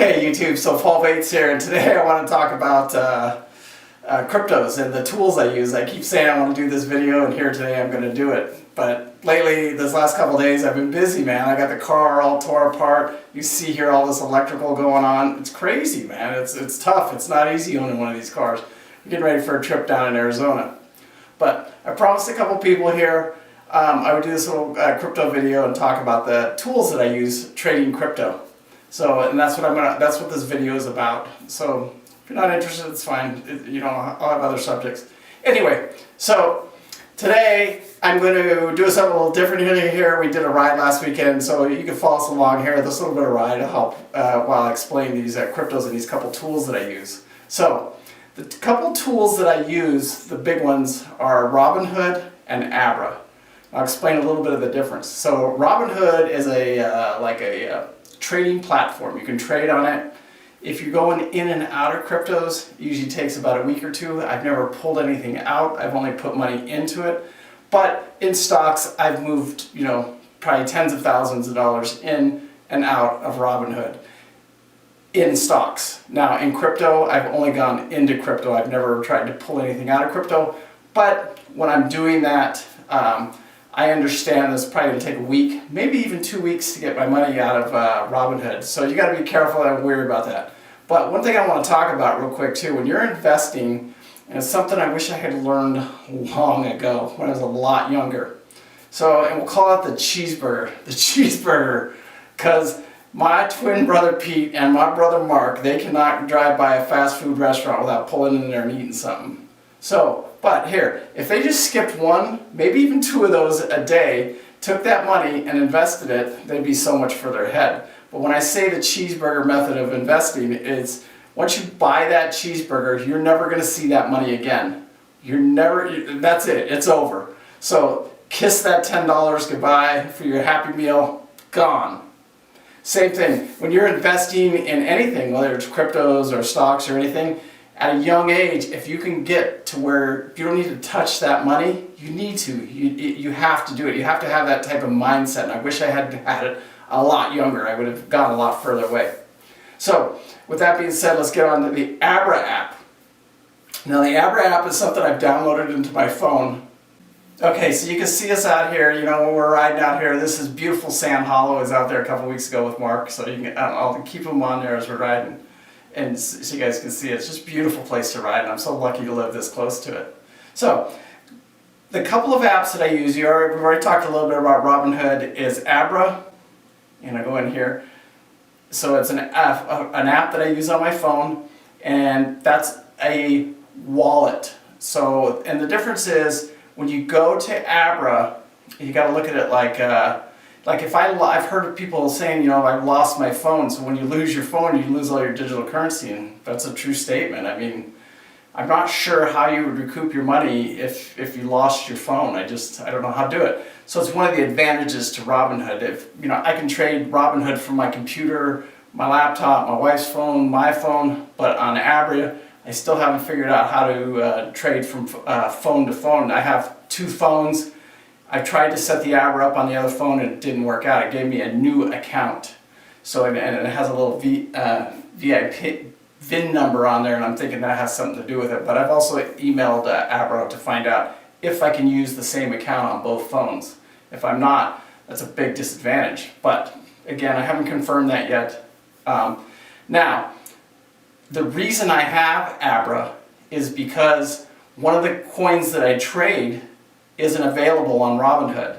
Okay, YouTube, so Paul Bates here, and today I want to talk about cryptos and the tools I use. I keep saying I want to do this video, and here today I'm going to do it. But lately, this last couple of days, I've been busy, man. I got the car all tore apart. You see here all this electrical going on. It's crazy, man. It's tough. It's not easy owning one of these cars. I'm getting ready for a trip down in Arizona. But I promised a couple people here I would do this little crypto video and talk about the tools that I use trading crypto. So, and that's what this video is about. So, if you're not interested, it's fine. I'll have other subjects. Anyway, so today I'm going to do something a little different here. We did a ride last weekend, so you can follow us along here. This little bit of ride will help while I explain these cryptos and these couple tools that I use. So, the couple tools that I use, the big ones, are Robinhood and Abra. I'll explain a little bit of the difference. So, Robinhood is a trading platform. You can trade on it. If you're going in and out of cryptos, it usually takes about a week or two. I've never pulled anything out. I've only put money into it. But in stocks, I've moved, probably tens of thousands of dollars in and out of Robinhood in stocks. Now, in crypto, I've only gone into crypto. I've never tried to pull anything out of crypto. But when I'm doing that, I understand this is probably going to take a week, maybe even 2 weeks to get my money out of Robinhood. So you got to be careful and worry about that. But one thing I want to talk about real quick too, when you're investing, and it's something I wish I had learned long ago when I was a lot younger. So, and we'll call it the cheeseburger, because my twin brother Pete and my brother Mark, they cannot drive by a fast food restaurant without pulling in there and eating something. So, but here, if they just skipped one, maybe even two of those a day, took that money and invested it, they'd be so much further ahead. But when I say the cheeseburger method of investing is, once you buy that cheeseburger, you're never going to see that money again. That's it, it's over. So kiss that $10 goodbye for your Happy Meal, gone. Same thing, when you're investing in anything, whether it's cryptos or stocks or anything, at a young age, if you can get to where you don't need to touch that money, you need to. You have to do it. You have to have that type of mindset. And I wish I had had it a lot younger. I would have gone a lot further away. So, with that being said, let's get on to the Abra app. Now, the Abra app is something I've downloaded into my phone. Okay, so you can see us out here, when we're riding out here. This is beautiful Sand Hollow. I was out there a couple weeks ago with Mark, so I'll keep them on there as we're riding. And so you guys can see it's just a beautiful place to ride, and I'm so lucky to live this close to it. So, the couple of apps that I use, we've already talked a little bit about Robinhood, is Abra, and I go in here. So it's an app that I use on my phone, and that's a wallet. So, and the difference is, when you go to Abra, you got to look at it like if I've heard of people saying, I've lost my phone. So when you lose your phone, you lose all your digital currency, and that's a true statement. I mean, I'm not sure how you would recoup your money if you lost your phone. I don't know how to do it. So it's one of the advantages to Robinhood. I can trade Robinhood from my computer, my laptop, my wife's phone, my phone, but on Abra, I still haven't figured out how to trade from phone to phone. I have two phones. I tried to set the Abra up on the other phone and it didn't work out. It gave me a new account. So, and it has a little VIP VIN number on there, and I'm thinking that has something to do with it. But I've also emailed Abra to find out if I can use the same account on both phones. If I'm not, that's a big disadvantage. But again, I haven't confirmed that yet. Now, the reason I have Abra is because one of the coins that I trade isn't available on Robinhood.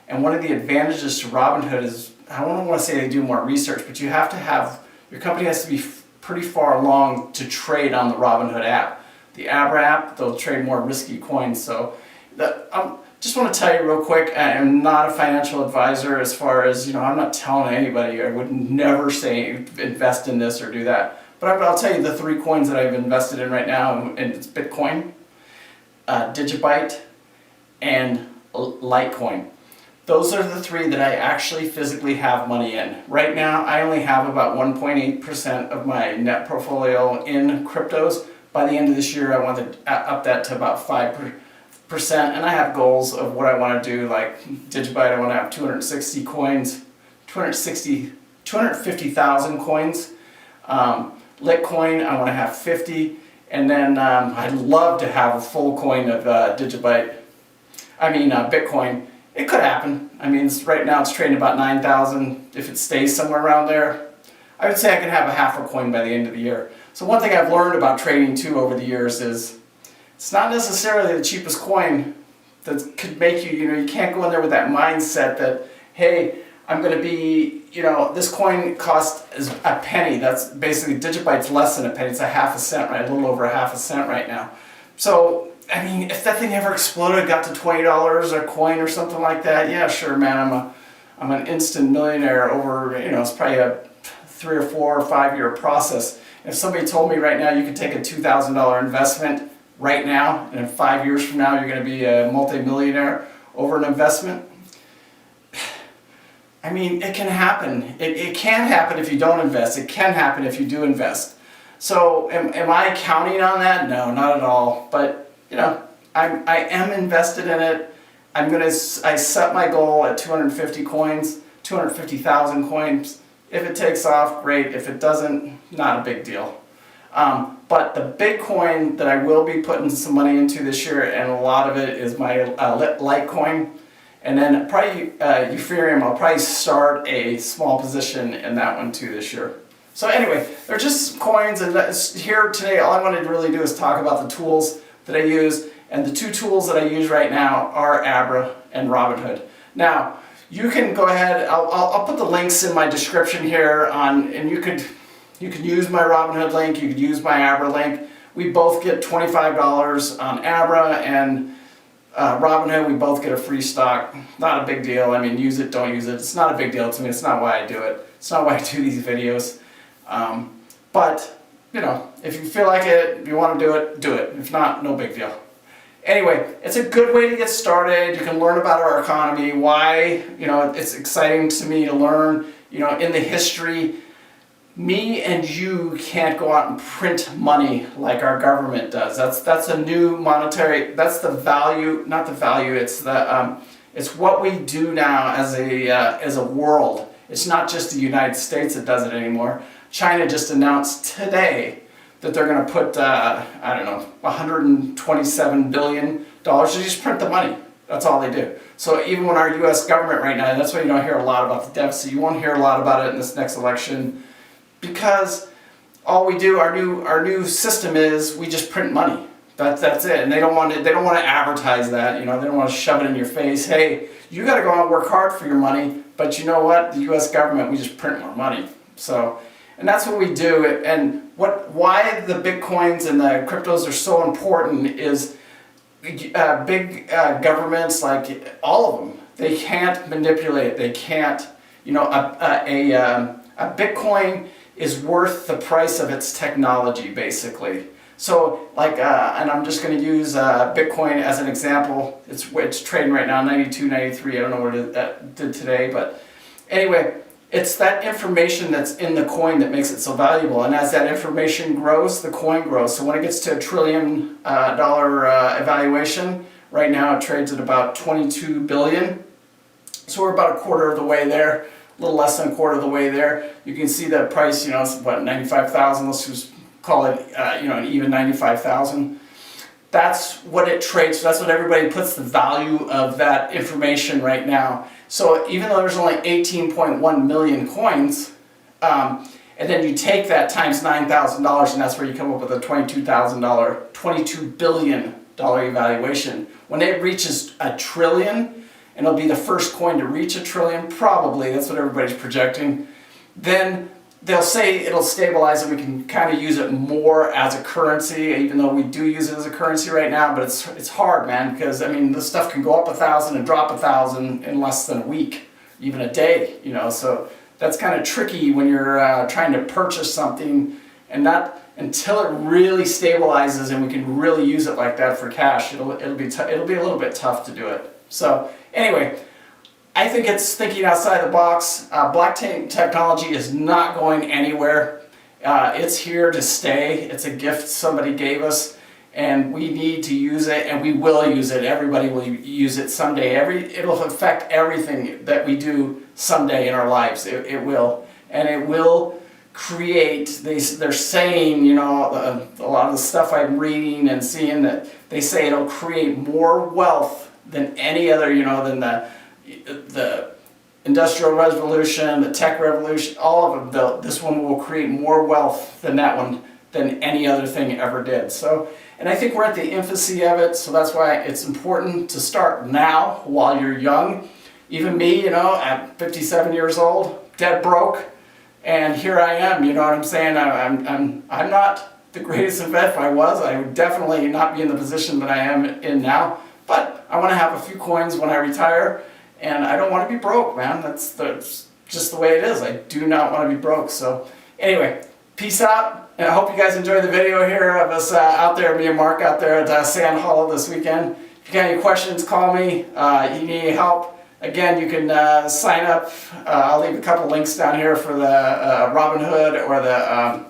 And one of the advantages to Robinhood is, I don't want to say they do more research, but you have to have, your company has to be pretty far along to trade on the Robinhood app. The Abra app, they'll trade more risky coins. So I just want to tell you real quick, I am not a financial advisor as far as, I'm not telling anybody, I would never say invest in this or do that. But I'll tell you the three coins that I've invested in right now, and it's Bitcoin, Digibyte, and Litecoin. Those are the three that I actually physically have money in. Right now, I only have about 1.8% of my net portfolio in cryptos. By the end of this year, I want to up that to about 5%. And I have goals of what I want to do, like Digibyte, I want to have 260 coins, 250,000 coins. Litecoin, I want to have 50. And then I'd love to have a full coin of Bitcoin. It could happen. I mean, right now it's trading about 9,000. If it stays somewhere around there, I would say I can have a half a coin by the end of the year. So one thing I've learned about trading too over the years is it's not necessarily the cheapest coin that could make you, you can't go in there with that mindset that, hey, I'm going to be, this coin costs a penny. That's basically Digibyte's less than a penny. It's a half a cent, right? A little over a half a cent right now. So, I mean, if that thing ever exploded, got to $20 a coin or something like that, yeah, sure, man, I'm an instant millionaire over, it's probably a 3 or 4 or 5 year process. If somebody told me right now you could take a $2,000 investment right now, and in 5 years from now you're going to be a multi-millionaire over an investment, I mean, it can happen. It can happen if you don't invest. It can happen if you do invest. So am I counting on that? No, not at all. But, I am invested in it. I set my goal at 250 coins, 250,000 coins. If it takes off, great. If it doesn't, not a big deal. But the Bitcoin that I will be putting some money into this year, and a lot of it is my Litecoin. And then probably Ethereum, I'll probably start a small position in that one too this year. So anyway, they're just coins, and here today all I wanted to really do is talk about the tools that I use. And the 2 tools that I use right now are Abra and Robinhood. Now, you can go ahead, I'll put the links in my description here and you can use my Robinhood link, you could use my Abra link. We both get $25 on Abra, and Robinhood, we both get a free stock. Not a big deal. I mean, use it, don't use it. It's not a big deal to me. It's not why I do it. It's not why I do these videos. But, if you feel like it, if you want to do it, do it. If not, no big deal. Anyway, it's a good way to get started. You can learn about our economy, why, it's exciting to me to learn, in the history. Me and you can't go out and print money like our government does. That's a new monetary. That's the value, not the value. It's what we do now as a world. It's not just the United States that does it anymore. China just announced today that they're going to put $127 billion to just print the money. That's all they do. So even when our U.S. government right now, that's why you don't hear a lot about the deficit. You won't hear a lot about it in this next election. Because all we do, our new system is we just print money. That's it, and they don't want to advertise that. They don't want to shove it in your face. Hey, you got to go out and work hard for your money. But you know what? The U.S. government, we just print more money. So, and that's what we do. And why the Bitcoins and the cryptos are so important is big governments, like all of them, they can't manipulate. They can't. A Bitcoin is worth the price of its technology, basically. So, and I'm just going to use Bitcoin as an example. It's trading right now 92, 93. I don't know what it did today, but anyway, it's that information that's in the coin that makes it so valuable. And as that information grows, the coin grows. So when it gets to $1 trillion evaluation, right now it trades at about 22 billion. So we're about a quarter of the way there. A little less than a quarter of the way there. You can see that price, it's about 95,000. Let's just call it, an even 95,000. That's what it trades. So that's what everybody puts the value of that information right now. So even though there's only 18.1 million coins, and then you take that times $9,000, and that's where you come up with a $22 billion evaluation. When it reaches $1 trillion, and it'll be the first coin to reach $1 trillion, probably, that's what everybody's projecting, then they'll say it'll stabilize and we can kind of use it more as a currency, even though we do use it as a currency right now, but it's hard, man, because, this stuff can go up 1,000 and drop 1,000 in less than a week, even a day, so that's kind of tricky when you're trying to purchase something, and that, until it really stabilizes and we can really use it like that for cash, it'll be a little bit tough to do it. So anyway, I think it's thinking outside the box. Blockchain technology is not going anywhere. It's here to stay. It's a gift somebody gave us, and we need to use it, and we will use it. Everybody will use it someday. It'll affect everything that we do someday in our lives. It will. And it will they're saying, you know, a lot of the stuff I'm reading and seeing, that they say it'll create more wealth than any other, you know, than the Industrial Revolution, the Tech Revolution, all of them. This one will create more wealth than that one, than any other thing ever did. So, and I think we're at the infancy of it, so that's why it's important to start now while you're young. Even me, you know, at 57 years old, dead broke, and here I am, you know what I'm saying? I'm not the greatest investor. If I was, I would definitely not be in the position that I am in now, but I want to have a few coins when I retire, and I don't want to be broke, man. That's just the way it is. I do not want to be broke. So anyway, peace out, and I hope you guys enjoyed the video here of us out there, me and Mark out there at Sand Hollow this weekend. If you got any questions, call me. You need any help, again, you can sign up. I'll leave a couple links down here for the Robinhood or the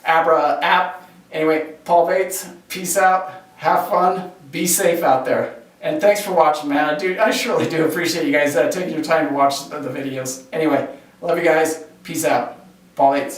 Abra app. Anyway, Paul Bates, peace out, have fun, be safe out there. And thanks for watching, man. I surely do appreciate you guys taking your time to watch the videos. Anyway, love you guys, peace out. Paul Bates.